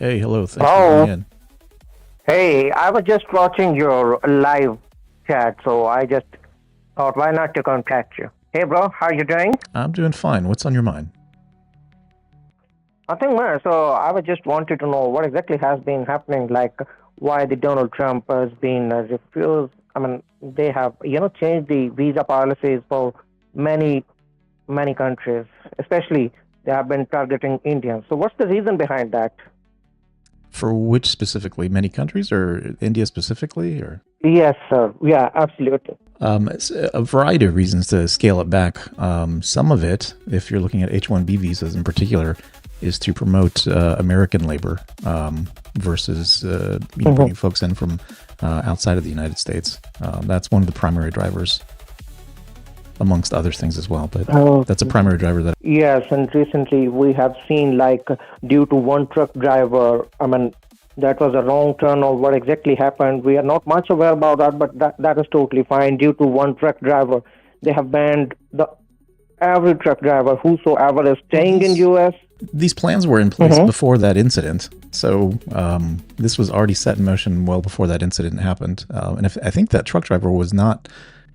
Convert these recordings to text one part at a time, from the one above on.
Hey, hello. Thanks for letting me Oh, in. hey, I was just watching your live chat, so I just thought, why not to contact you? Hey, bro, how you doing? I'm doing fine. What's on your mind? Nothing much. So I was just wanted to know what exactly has been happening, like why the Donald Trump has been refused. I mean, they have, changed the visa policies for many, many countries, especially they have been targeting Indians. So what's the reason behind that? For which specifically? Many countries or India specifically? Or Yes, sir. Yeah, absolutely. it's a variety of reasons to scale it back. Some of it, if you're looking at H-1B visas in particular, is to promote American labor versus bringing folks in from outside of the United States. That's one of the primary drivers, amongst other things as well. But that's a primary driver that. Yes, and recently we have seen like due to one truck driver, I mean, that was a wrong turn or what exactly happened. We are not much aware about that, but that is totally fine. Due to one truck driver, they have banned the every truck driver whosoever is Well, staying in US. these plans were in place before that incident. So this was already set in motion well before that incident happened. And I think that truck driver was not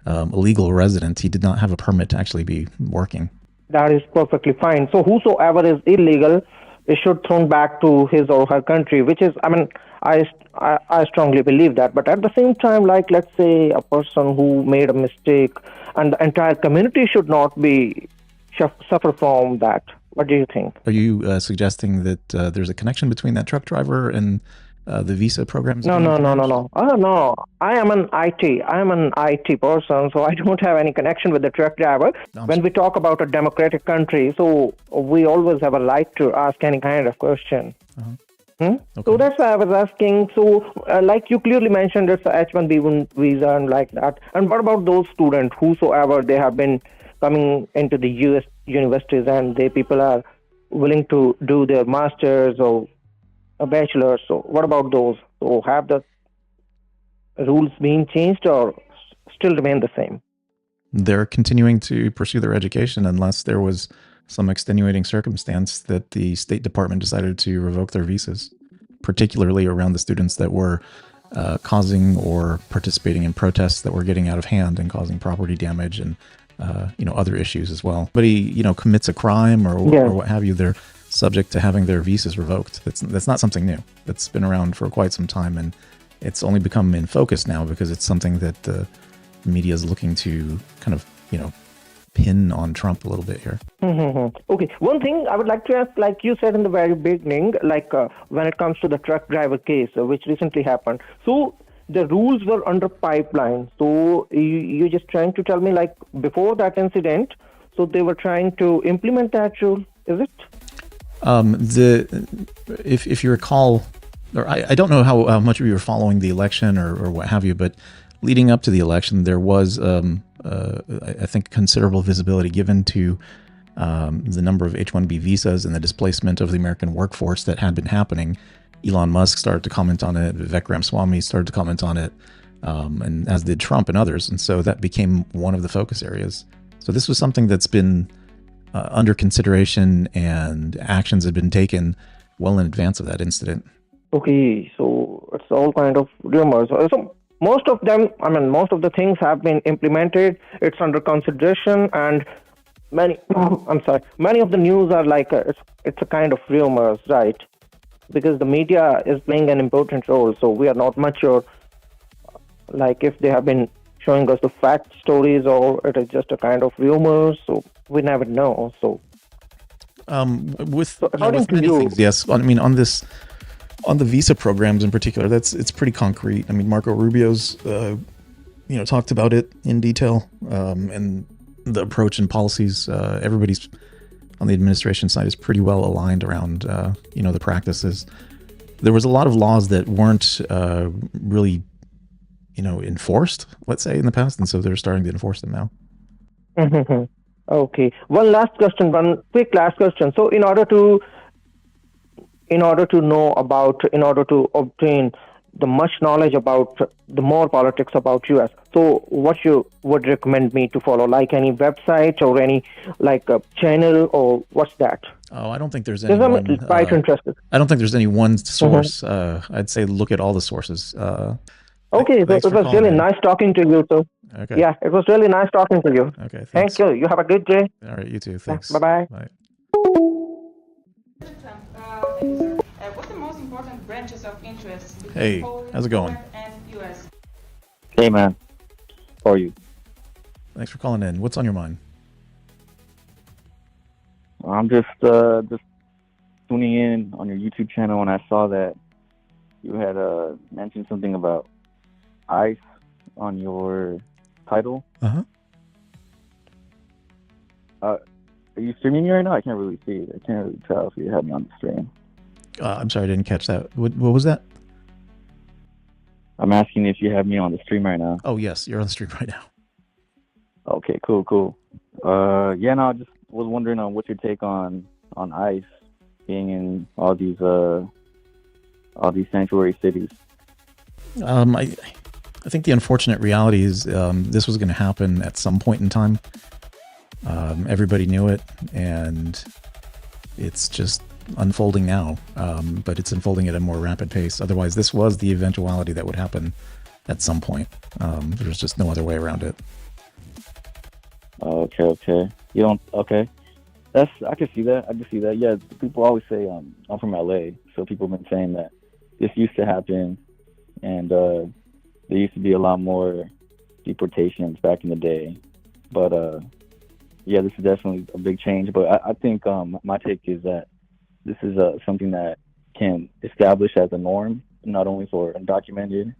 a legal resident. He did not have a permit to actually be working. That is perfectly fine. So whosoever is illegal, it should thrown back to his or her country, which is, I mean, I strongly believe that. But at the same time, like let's say a person who made a mistake, and the entire community should not be suffer from that. What do you think? Are you suggesting that there's a connection between that truck driver and the visa programs? No, no, no, no, no. Oh, no. I am an IT. I am an IT person, so I don't have any connection with the truck driver. When we talk about a democratic country, so we always have a right to ask any kind of question. Okay. So that's why I was asking. So, like you clearly mentioned, it's a H-1B visa and like that. And what about those students, whosoever they have been coming into the U.S. universities and they people are willing to do their masters or a bachelor. So what about those? So have the rules been changed or still remain the same? They're continuing to pursue their education unless there was some extenuating circumstance that the State Department decided to revoke their visas, particularly around the students that were causing or participating in protests that were getting out of hand and causing property damage and other issues as well. But he commits a crime or what have you, they're subject to having their visas revoked. That's not something new. That's been around for quite some time, and it's only become in focus now because it's something that the media is looking to kind of pin on Trump a little bit here. Okay, one thing I would like to ask, like you said in the very beginning, like when it comes to the truck driver case, which recently happened, so the rules were under pipeline. So you're just trying to tell me, like before that incident, so they were trying to implement that rule, is it? If you recall, or I don't know how much of you were following the election or what have you, but leading up to the election, there was I think considerable visibility given to the number of H-1B visas and the displacement of the American workforce that had been happening. Elon Musk started to comment on it. Vivek Ramaswamy started to comment on it, and as did Trump and others. And so that became one of the focus areas. So this was something that's been under consideration, and actions had been taken well in advance of that incident. Okay, so it's all kind of rumors. So most of them, I mean, most of the things have been implemented. It's under consideration, and many, I'm sorry, many of the news are like it's a kind of rumors, right? Because the media is playing an important role, so we are not much sure, like if they have been showing us the fact stories or it is just a kind of rumors. So we never know. So, with many things, yes. I mean, on the visa programs in particular, it's pretty concrete. I mean, Marco Rubio's talked about it in detail, and the approach and policies. Everybody's on the administration side is pretty well aligned around the practices. There was a lot of laws that weren't really enforced, let's say, in the past, and so they're starting to enforce them now. Okay, one quick last question. So in order to obtain the much knowledge about the more politics about US. So what you would recommend me to follow, like any website or any like a channel, or what's that? Oh, I don't think there's any Because I'm one. quite interested. I don't think there's any one Mhm. source. I'd say look at all the sources. Okay, so Thanks it for was calling really in. nice talking to you. So Okay. yeah, it was really nice talking to you. Okay. Thank Thanks. you. You have a good day. All right. You too. Yeah, Thanks. bye bye. Bye. Thank you, sir. What's the most important branches of interest between Hey, Poland, how's it going? and US? Hey man, how are you? Thanks for calling in. What's on your mind? I'm just tuning in on your YouTube channel, and I saw that you had mentioned something about ICE on your title. Uh-huh. Are you streaming me right now? I can't really see it. I can't really tell if you had me on the stream. I'm sorry, I didn't catch that. What was that? I'm asking if you have me on the stream right now. Oh, yes, you're on the stream right now. Okay, cool. Yeah, no, I just was wondering on what's your take on ICE being in all these sanctuary cities. I think the unfortunate reality is this was going to happen at some point in time. Everybody knew it, and it's just unfolding now. But it's unfolding at a more rapid pace. Otherwise, this was the eventuality that would happen at some point. There's just no other way around it. Okay. You don't. Okay. I can see that. Yeah, people always say I'm from LA, so people have been saying that this used to happen, and there used to be a lot more deportations back in the day. But yeah, this is definitely a big change. But I think my take is that this is something that can establish as a norm, not only for undocumented,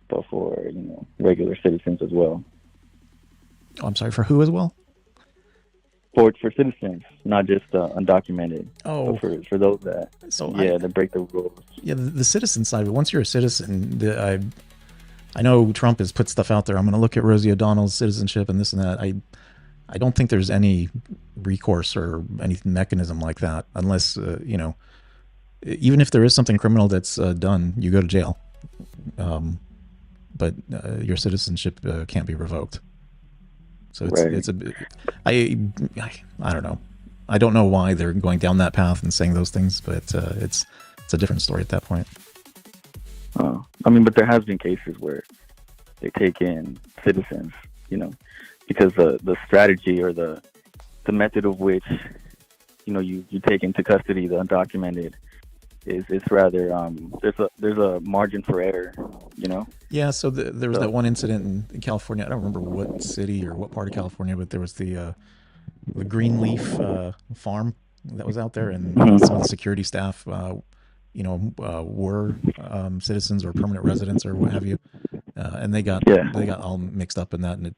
but for regular citizens as well. Oh, I'm sorry, for who as well? For citizens, not just undocumented. Oh, but for those that that break the rules. Yeah, the citizen side. But once you're a citizen, I know Trump has put stuff out there. I'm going to look at Rosie O'Donnell's citizenship and this and that. I don't think there's any recourse or any mechanism like that unless even if there is something criminal that's done, you go to jail. But your citizenship can't be revoked. So I don't know. I don't know why they're going down that path and saying those things, but it's a different story at that point. I mean, but there has been cases where they take in citizens, because the strategy or the method of which you take into custody the undocumented is rather there's a margin for error, Yeah, so there was that one incident in California. I don't remember what city or what part of California, but there was the Greenleaf farm that was out there, and some of the security staff, were citizens or permanent residents or what have you, and they got all mixed up in that, and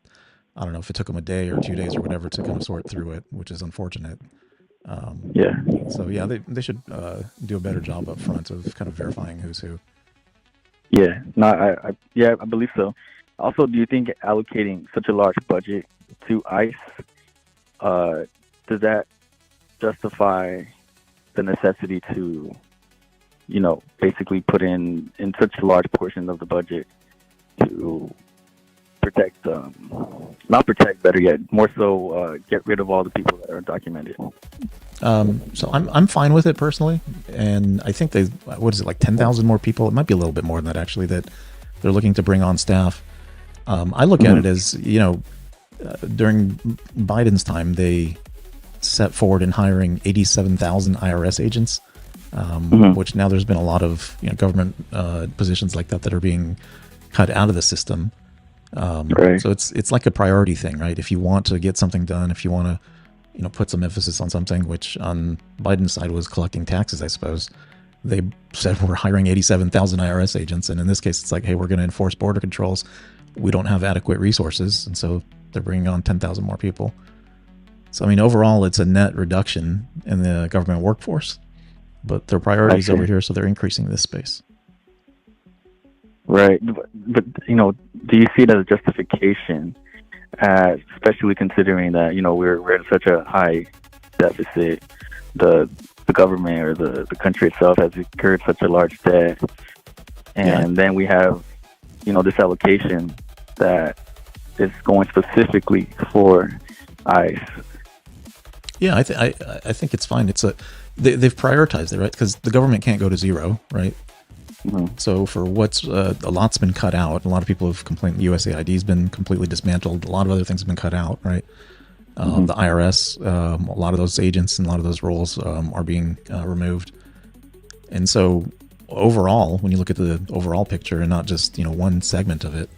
I don't know if it took them a day or 2 days or whatever to kind of sort through it, which is unfortunate. So yeah, they should do a better job up front of kind of verifying who's who. Yeah, no, I believe so. Also, do you think allocating such a large budget to ICE does that justify the necessity to, basically put in such a large portion of the budget to protect, not protect, better yet, more so get rid of all the people that are undocumented? So I'm fine with it personally, and I think what is it, like 10,000 more people? It might be a little bit more than that actually, that they're looking to bring on staff. I look at it as, during Biden's time, they set forward in hiring 87,000 IRS agents, which now there's been a lot of government positions like that are being cut out of the system. Right. So it's like a priority thing, right? If you want to get something done, if you want to put some emphasis on something, which on Biden's side was collecting taxes, I suppose. They said we're hiring 87,000 IRS agents, and in this case, it's like, hey, we're going to enforce border controls. We don't have adequate resources, and so they're bringing on 10,000 more people. So I mean, overall, it's a net reduction in the government workforce, but their priorities over here, so they're increasing this space. Right, but do you see it as a justification? Especially considering that we're in such a high deficit, the government or the country itself has incurred such a large debt, and then we have, this allocation that is going specifically for ICE. Yeah, I think it's fine. They've prioritized it, right? Because the government can't go to zero, right? Mm-hmm. So for what's a lot's been cut out. A lot of people have complained USAID's been completely dismantled. A lot of other things have been cut out, right? The IRS, a lot of those agents and a lot of those roles are being removed. And so overall, when you look at the overall picture and not just one segment of it,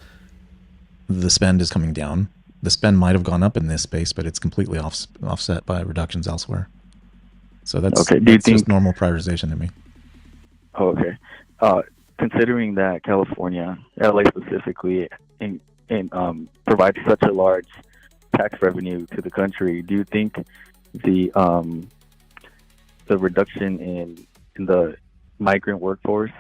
the spend is coming down. The spend might have gone up in this space, but it's completely offset by reductions elsewhere. So that's okay. Just normal prioritization to me. Oh, okay. Considering that California, LA specifically, provides such a large tax revenue to the country, do you think the reduction in the migrant workforce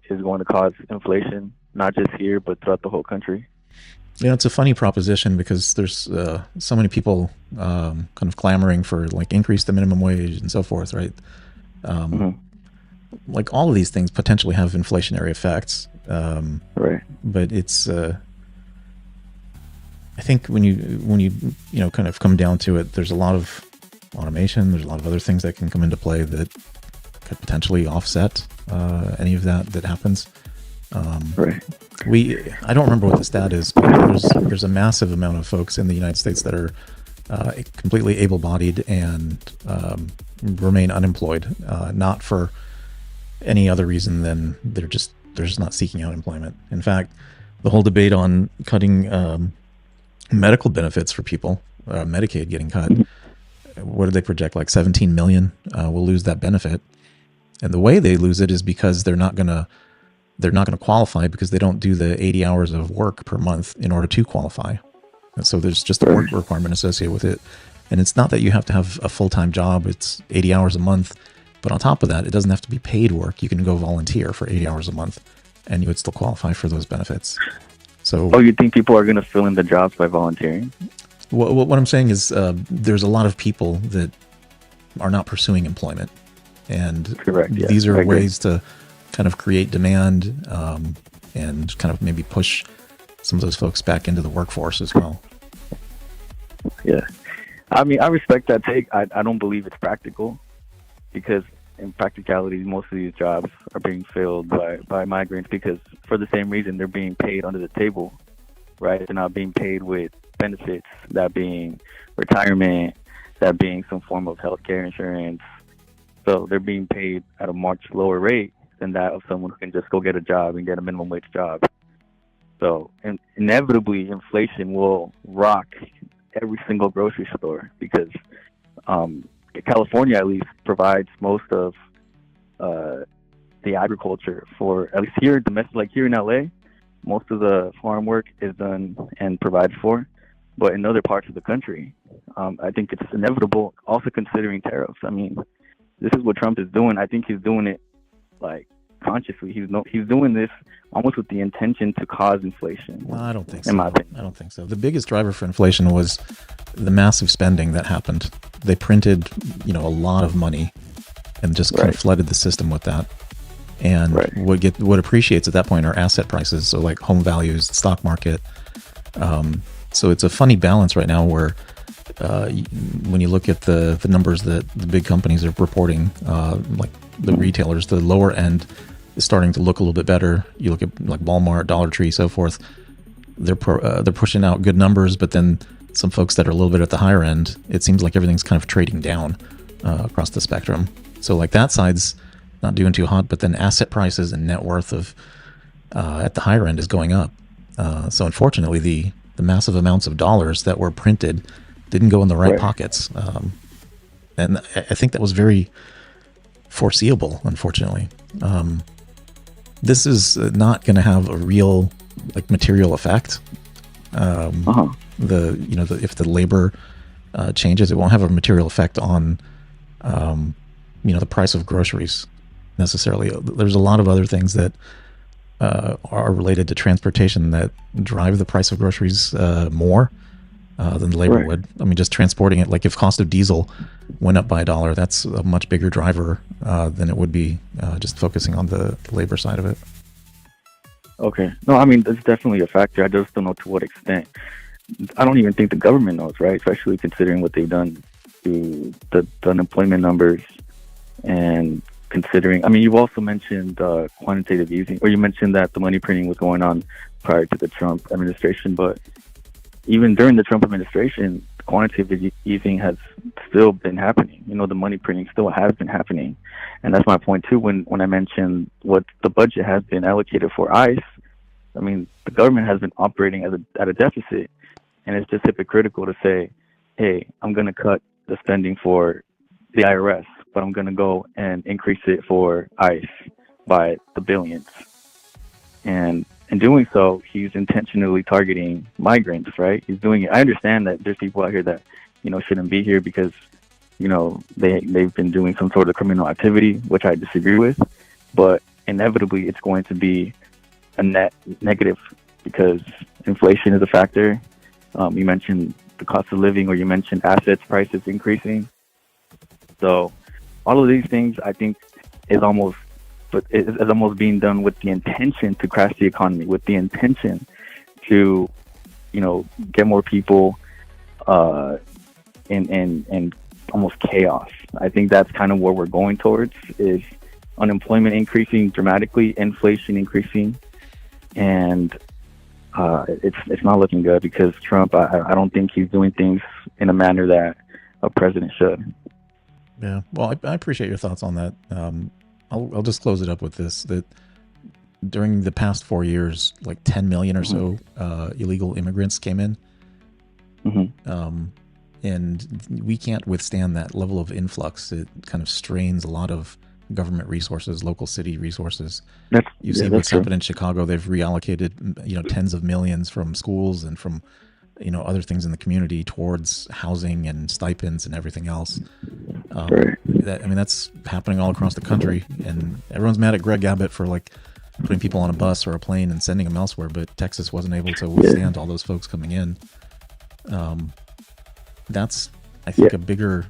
is going to cause inflation, not just here but throughout the whole country? Yeah, it's a funny proposition because there's so many people kind of clamoring for increase the minimum wage and so forth, right? Like all of these things potentially have inflationary effects, right? But it's I think when you kind of come down to it, there's a lot of automation. There's a lot of other things that can come into play that could potentially offset any of that happens. Right. I don't remember what the stat is, but there's a massive amount of folks in the United States that are completely able-bodied and remain unemployed, not for any other reason than they're just not seeking out employment. In fact, the whole debate on cutting medical benefits for people, Medicaid getting cut, what did they project? Like 17 million will lose that benefit, and the way they lose it is because they're not going to qualify because they don't do the 80 hours of work per month in order to qualify. And so there's just a work requirement associated with it. And it's not that you have to have a full-time job. It's 80 hours a month. But on top of that, it doesn't have to be paid work. You can go volunteer for 80 hours a month and you would still qualify for those benefits. So, you think people are going to fill in the jobs by volunteering? What I'm saying is there's a lot of people that are not pursuing employment. And these are ways to kind of create demand and kind of maybe push some of those folks back into the workforce as well. Yeah. I mean, I respect that take. I don't believe it's practical because in practicality, most of these jobs are being filled by migrants because for the same reason they're being paid under the table, right? They're not being paid with benefits, that being retirement, that being some form of healthcare insurance. So they're being paid at a much lower rate than that of someone who can just go get a job and get a minimum wage job. So inevitably, inflation will rock every single grocery store because California, at least, provides most of the agriculture for, at least here, domestic, like here in LA, most of the farm work is done and provided for. But in other parts of the country, I think it's inevitable, also considering tariffs. I mean, this is what Trump is doing. I think he's doing it consciously. He's doing this almost with the intention to cause inflation. I don't think so. In my opinion. I don't think so. The biggest driver for inflation was the massive spending that happened. They printed, a lot of money and just kind of flooded the system with that. And what appreciates at that point are asset prices, so like home values, the stock market. So it's a funny balance right now where when you look at the numbers that the big companies are reporting, like the retailers, the lower end is starting to look a little bit better. You look at like Walmart, Dollar Tree, so forth. They're pushing out good numbers, but then some folks that are a little bit at the higher end, it seems like everything's kind of trading down across the spectrum. So like that side's not doing too hot, but then asset prices and net worth of at the higher end is going up. So unfortunately, the massive amounts of dollars that were printed didn't go in the right pockets. And I think that was very foreseeable, unfortunately. This is not going to have a real material effect. If the labor changes, it won't have a material effect on the price of groceries necessarily. There's a lot of other things that are related to transportation that drive the price of groceries more than the labor would. I mean, just transporting it, like if cost of diesel went up by $1, that's a much bigger driver than it would be just focusing on the labor side of it. Okay. No, I mean that's definitely a factor. I just don't know to what extent. I don't even think the government knows, right? Especially considering what they've done to the unemployment numbers, and considering. I mean, you've also mentioned quantitative easing, or you mentioned that the money printing was going on prior to the Trump administration, but even during the Trump administration, quantitative easing has still been happening. You know, the money printing still has been happening, and that's my point too. When I mentioned what the budget has been allocated for ICE, I mean, the government has been operating at a deficit, and it's just hypocritical to say, "Hey, I'm going to cut the spending for the IRS, but I'm going to go and increase it for ICE by the billions." And in doing so, he's intentionally targeting migrants, right? He's doing it. I understand that there's people out here that, shouldn't be here because, they've been doing some sort of criminal activity, which I disagree with. But inevitably, it's going to be a net negative because inflation is a factor. You mentioned the cost of living, or you mentioned assets prices increasing. So all of these things, I think, is almost being done with the intention to crash the economy, with the intention to, get more people in almost chaos. I think that's kind of where we're going towards, is unemployment increasing dramatically, inflation increasing, and it's not looking good because Trump, I don't think he's doing things in a manner that a president should. Yeah. Well, I appreciate your thoughts on that. I'll just close it up with this, that during the past 4 years, like 10 million or so illegal immigrants came in. And we can't withstand that level of influx. It kind of strains a lot of government resources, local city resources. You see what's happened in Chicago. They've reallocated, tens of millions from schools and from, other things in the community towards housing and stipends and everything else. That's happening all across the country, and everyone's mad at Greg Abbott for putting people on a bus or a plane and sending them elsewhere. But Texas wasn't able to withstand all those folks coming in. That's, I think, a bigger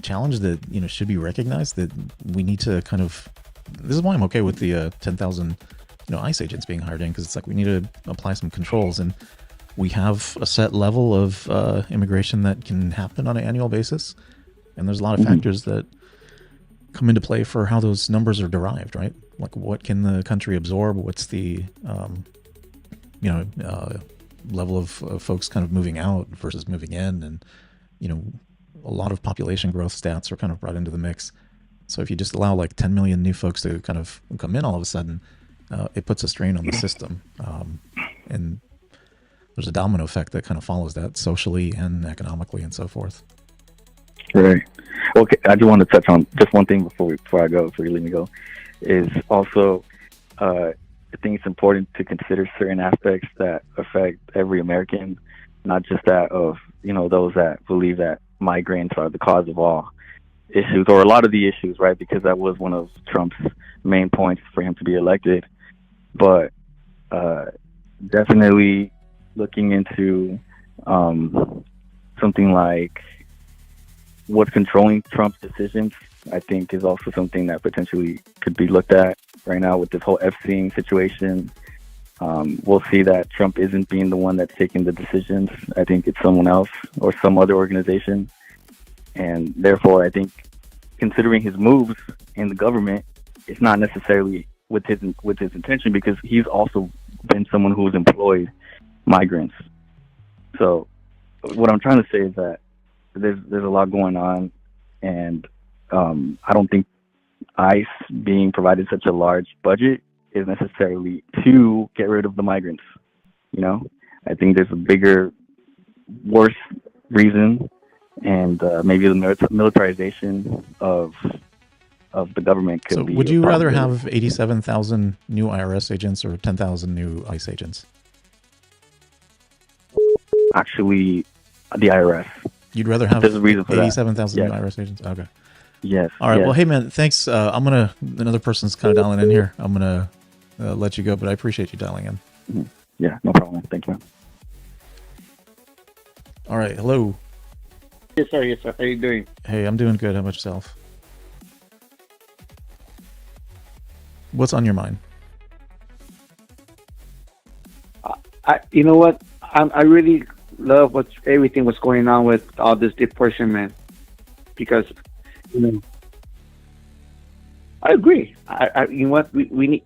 challenge that should be recognized, that we need to kind of. This is why I'm okay with the 10,000 ICE agents being hired in, because it's we need to apply some controls, and we have a set level of immigration that can happen on an annual basis, and there's a lot of factors that come into play for how those numbers are derived, right? Like, what can the country absorb? What's the level of folks kind of moving out versus moving in, and a lot of population growth stats are kind of brought into the mix. So if you just allow 10 million new folks to kind of come in all of a sudden, it puts a strain on the system, and there's a domino effect that kind of follows that socially and economically and so forth. Right. Okay, I do want to touch on just one thing before you let me go, is also I think it's important to consider certain aspects that affect every American, not just that of those that believe that migrants are the cause of all issues, or a lot of the issues, right? Because that was one of Trump's main points for him to be elected. But definitely looking into something like what's controlling Trump's decisions, I think, is also something that potentially could be looked at right now with this whole Epstein situation. We'll see that Trump isn't being the one that's taking the decisions. I think it's someone else or some other organization. And therefore, I think considering his moves in the government, it's not necessarily with his intention, because he's also been someone who's employed migrants. So what I'm trying to say is that there's a lot going on, and I don't think ICE being provided such a large budget is necessarily to get rid of the migrants. I think there's a bigger, worse reason, and maybe the militarization of the government could be. So would you rather have 87,000 new IRS agents or 10,000 new ICE agents? Actually, the IRS. You'd rather have 87,000 new IRS agents? Okay. Yes. All right. Yes. Well, hey, man, thanks. Another person's kind of dialing in here. I'm going to let you go, but I appreciate you dialing in. Yeah, no problem. Thank you. All right. Hello. Yes, sir. Yes, sir. How are you doing? Hey, I'm doing good. How about yourself? What's on your mind? you know what? I really love what everything was going on with all this deportation, because you know I agree. You know what? We need.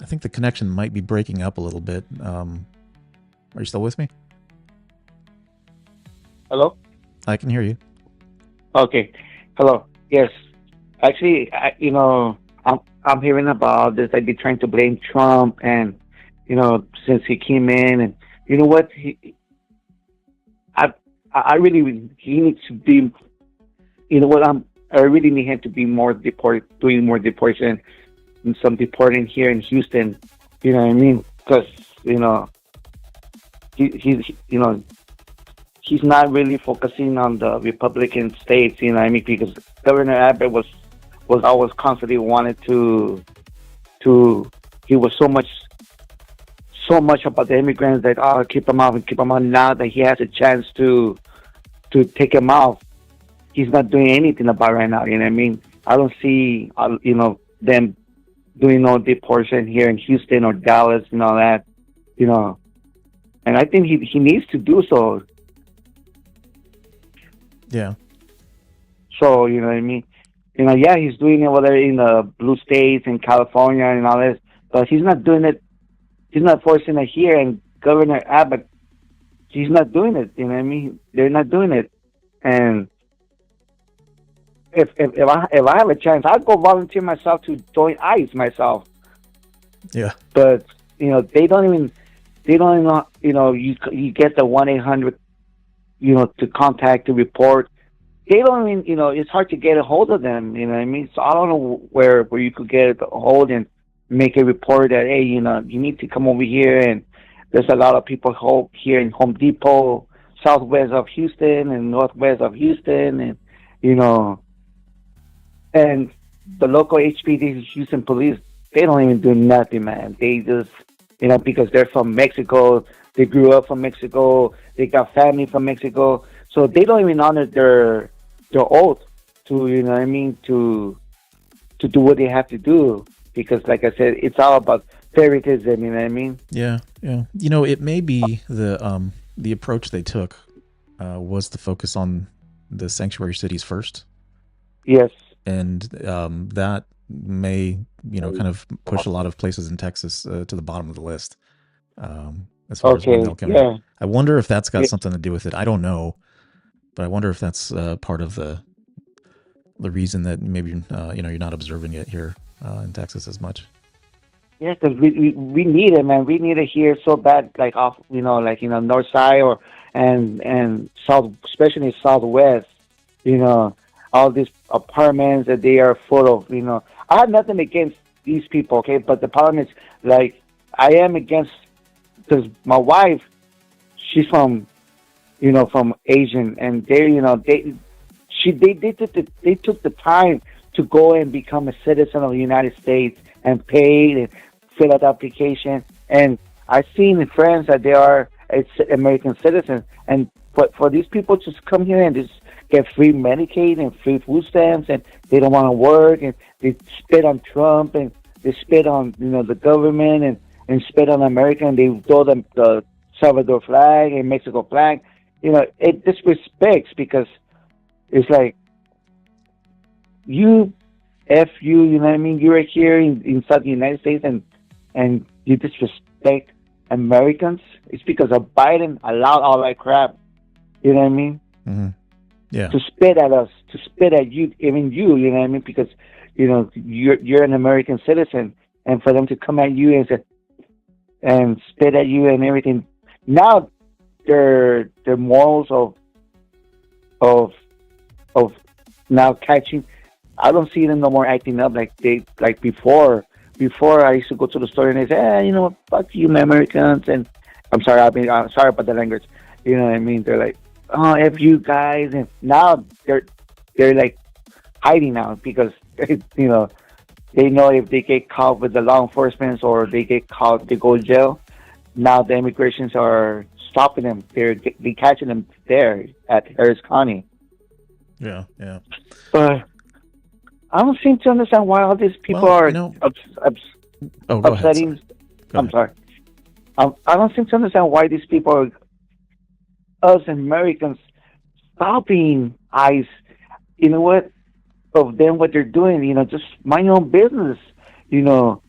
I think the connection might be breaking up a little bit. Are you still with me? Hello. I can hear you. Okay. Hello. Yes. Actually, I'm hearing about this. Like they're trying to blame Trump, and since he came in, and you know what? I I really he needs to be. You know what? I really need him to be more doing more deportation, and some deporting here in Houston. You know what I mean? Because he's he's not really focusing on the Republican states. You know what I mean? Because Governor Abbott was always constantly wanted to he was so much about the immigrants that keep them out and keep them out. Now that he has a chance to take them out, he's not doing anything about it right now. You know what I mean? I don't see them doing no deportation here in Houston or Dallas and all that. You know, and I think he needs to do so. Yeah. So you know what I mean? Yeah, he's doing it whether in the blue states in California and all this, but he's not doing it. He's not forcing it here. And Governor Abbott, he's not doing it. You know what I mean? They're not doing it. And if I have a chance, I'd go volunteer myself to join ICE myself. Yeah. But they don't even you get the 1-800 to contact to report. They don't even it's hard to get a hold of them. You know what I mean? So I don't know where you could get a hold and make a report that hey you need to come over here, and there's a lot of people here in Home Depot, southwest of Houston and northwest of Houston, and and the local HPD, Houston Police, they don't even do nothing, man. They just because they're from Mexico, they grew up from Mexico, they got family from Mexico, so they don't even honor their oath to to do what they have to do, because like I said, it's all about favoritism. You know what I mean? Yeah. Yeah. It may be the approach they took was to focus on the sanctuary cities first. Yes. And that may kind of push a lot of places in Texas to the bottom of the list as far as when they'll come in. I wonder if that's got something to do with it. I don't know, but I wonder if that's part of the reason that maybe you're not observing it here in Texas as much. Yeah, because we need it, man. We need it here so bad, like off, north side and south, especially southwest. All these apartments that they are full of. I have nothing against these people, okay, but the problem is, like, I am against, because my wife, she's from Asian, and they took the time to go and become a citizen of the United States and paid and fill out the application. And I've seen friends that they are American citizens, and for these people to come here and just get free Medicaid and free food stamps, and they don't want to work, and they spit on Trump, and they spit on the government, and spit on America, and they throw them the Salvador flag and Mexico flag. It disrespects, because it's like you know what I mean? You're here inside the United States, and you disrespect Americans. It's because of Biden allowed all that crap. You know what I mean? Mm-hmm. Yeah. To spit at us, to spit at you, even you know what I mean? Because you're an American citizen, and for them to come at you and spit at you and everything. Now their morals of now catching. I don't see them no more acting up like before. Before, I used to go to the store and they say, fuck you, Americans. And I'm sorry about the language. You know what I mean? They're like, oh, F you guys. And now they're like hiding now, because, they know if they get caught with the law enforcement, or they get caught, they go to jail. Now the immigrations are stopping them. They're catching them there at Harris County. Yeah, yeah. But I don't seem to understand why all these people Well, are oh, go ahead. Sorry. upsetting. Go I'm ahead. sorry. I don't seem to understand why these people are, us Americans, stopping ICE. You know what? Of them, what they're doing. Just mind your own business. You know,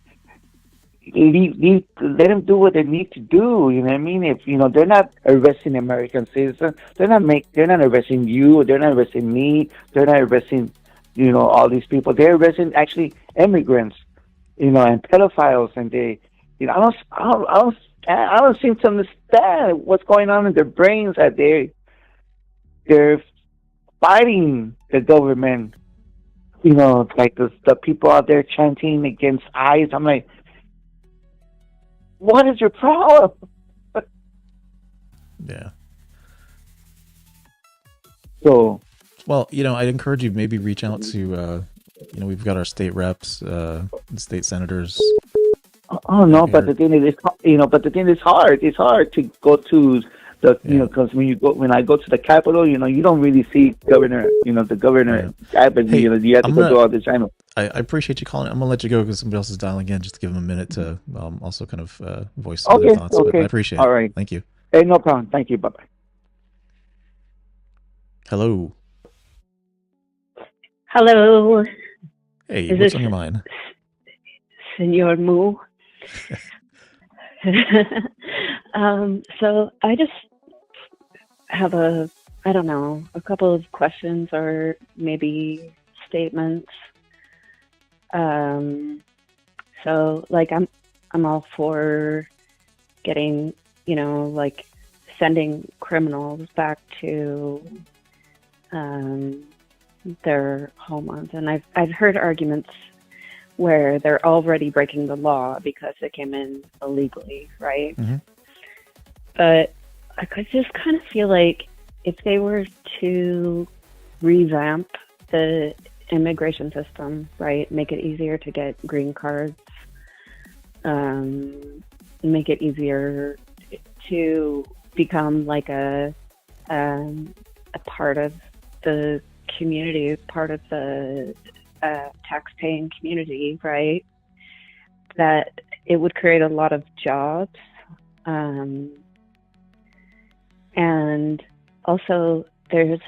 let them do what they need to do. You know what I mean? If they're not arresting American citizens, they're not arresting you. They're not arresting me. They're not arresting all these people. They're arresting actually immigrants. And pedophiles, and they, I don't seem to understand what's going on in their brains, that they're fighting the government. Like the people out there chanting against ICE. I'm like, what is your problem? Yeah. So, well, I'd encourage you maybe reach out to, we've got our state reps, and state senators. oh no, but the thing is, it's hard. It's hard to go to the, because when I go to the Capitol, you don't really see governor, the governor. Yeah. But Hey, you have to go to all the channels. I appreciate you calling. I'm gonna let you go because somebody else is dialing in. Just to give them a minute to also kind of voice some of their thoughts. Okay. But I appreciate it. All right. Thank you. Hey, no problem. Thank you. Bye bye. Hello. Hello. Hey, Is what's this on your mind? Senor Moo? So I just have a couple of questions or maybe statements. So like I'm all for getting, like sending criminals back to their homelands, and I've heard arguments where they're already breaking the law because they came in illegally, right? Mm-hmm. But I could just kind of feel like if they were to revamp the immigration system, right, make it easier to get green cards, make it easier to become like a part of the community, part of the tax-paying community, right? That it would create a lot of jobs, and also there's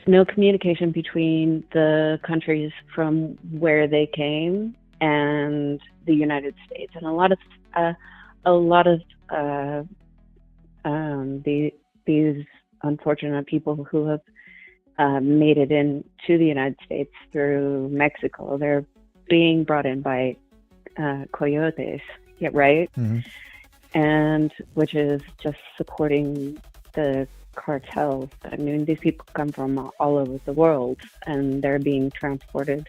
no communication between the countries from where they came and the United States, and a lot of these unfortunate people who have made it into the United States through Mexico, they're being brought in by coyotes, yeah, right? Mm-hmm. And which is just supporting the cartels. I mean, these people come from all over the world, and they're being transported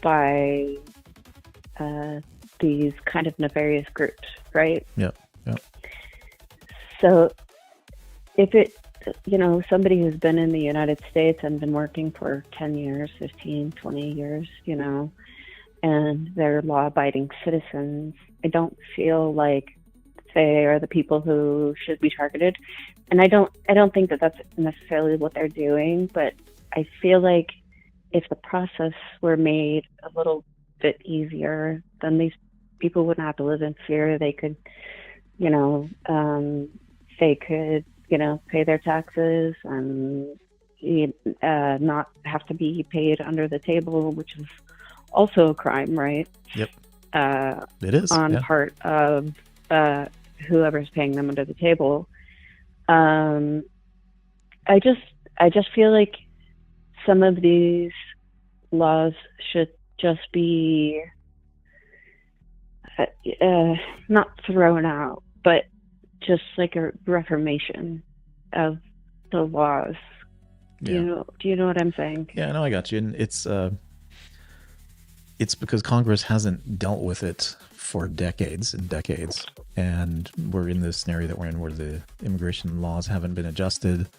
by these kind of nefarious groups, right? Yep. So if it, somebody who's been in the United States and been working for 10 years, 15, 20 years, and they're law-abiding citizens, I don't feel like they are the people who should be targeted. And I don't think that that's necessarily what they're doing, but I feel like if the process were made a little bit easier, then these people wouldn't have to live in fear. They could, pay their taxes and not have to be paid under the table, which is also a crime, right? Yep. It is on part of whoever's paying them under the table. I just feel like some of these laws should just be not thrown out, but just like a reformation of the laws. Yeah. Do you know what I'm saying? Yeah, no, I got you. And it's because Congress hasn't dealt with it for decades and decades. And we're in this scenario that we're in where the immigration laws haven't been adjusted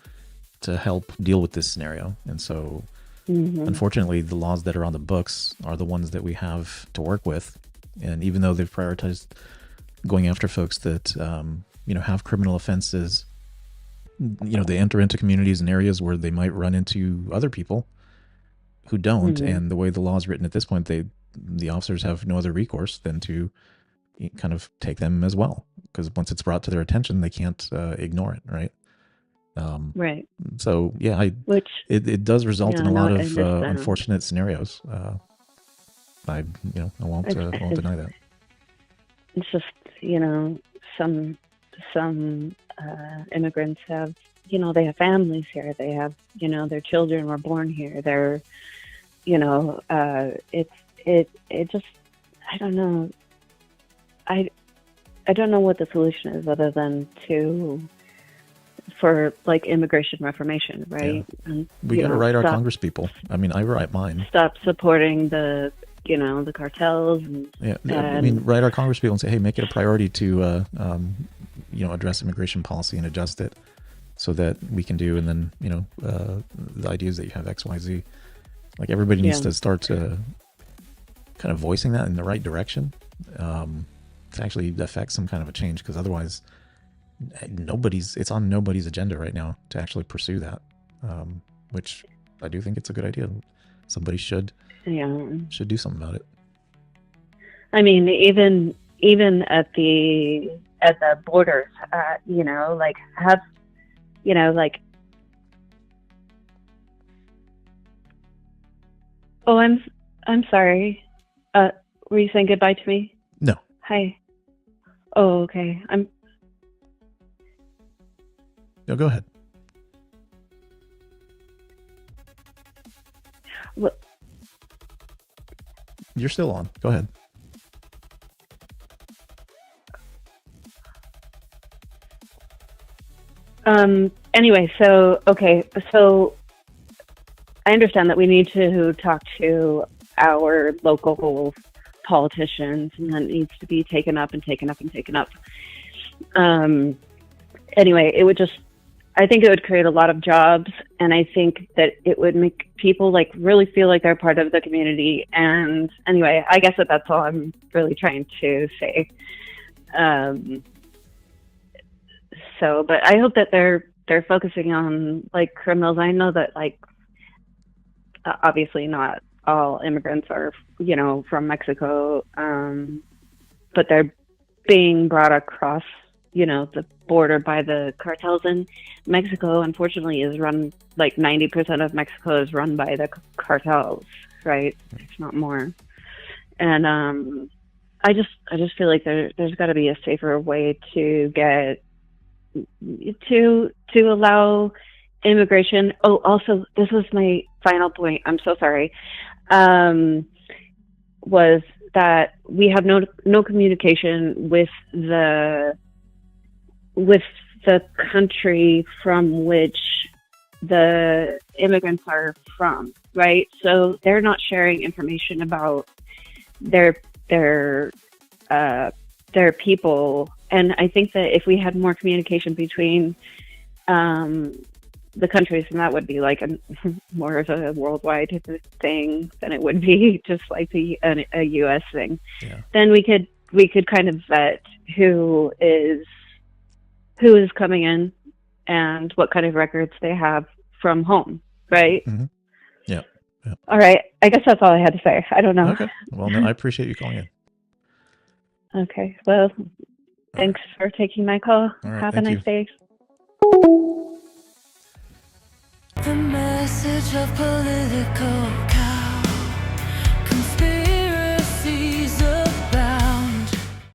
to help deal with this scenario. And so, unfortunately, the laws that are on the books are the ones that we have to work with. And even though they've prioritized going after folks that, have criminal offenses they enter into communities and areas where they might run into other people who don't. Mhm. And the way the law is written at this point, the officers have no other recourse than to kind of take them as well, because once it's brought to their attention, they can't ignore it, right? Right. So yeah, Which, it does result in a no, lot I of understand. unfortunate scenarios. I won't deny that. It's just, some immigrants have, they have families here. They have, their children were born here. They're, it just, I don't know. I don't know what the solution is other than for like immigration reformation, right? Yeah. And, We got to write our Congress people. I mean, I write mine. Stop supporting the cartels. And, write our Congress people and say, hey, make it a priority to, address immigration policy and adjust it so that we can do, and then, the ideas that you have X, Y, Z. Like everybody needs to start to kind of voicing that in the right direction to actually affect some kind of a change, because otherwise it's on nobody's agenda right now to actually pursue that, which I do think it's a good idea. Somebody should do something about it. I mean, even at the borders, like have, like, oh, I'm sorry. Were you saying goodbye to me? No. Hi. Oh, okay. No, go ahead. What? You're still on. Go ahead. Anyway, so I understand that we need to talk to our local politicians, and that needs to be taken up and taken up and taken up. Anyway, I think it would create a lot of jobs, and I think that it would make people like really feel like they're part of the community. And anyway, I guess that's all I'm really trying to say. But I hope that they're focusing on like criminals. I know that like obviously not all immigrants are from Mexico, but they're being brought across the border by the cartels. In Mexico, unfortunately, is run like 90% of Mexico is run by the cartels, right? If not more. And I just feel like there's got to be a safer way to get to allow immigration. Oh, also, this was my final point. I'm so sorry. Was that we have no communication with the country from which the immigrants are from, right? So they're not sharing information about their people. And I think that if we had more communication between the countries, and that would be like more of a worldwide thing than it would be just like a U.S. thing. Yeah. Then we could kind of vet who is coming in and what kind of records they have from home, right? Mm-hmm. Yeah. All right. I guess that's all I had to say. I don't know. Okay. Well, no, I appreciate you calling in. Okay. Well, thanks for taking my call. Right, have a nice day. The message of political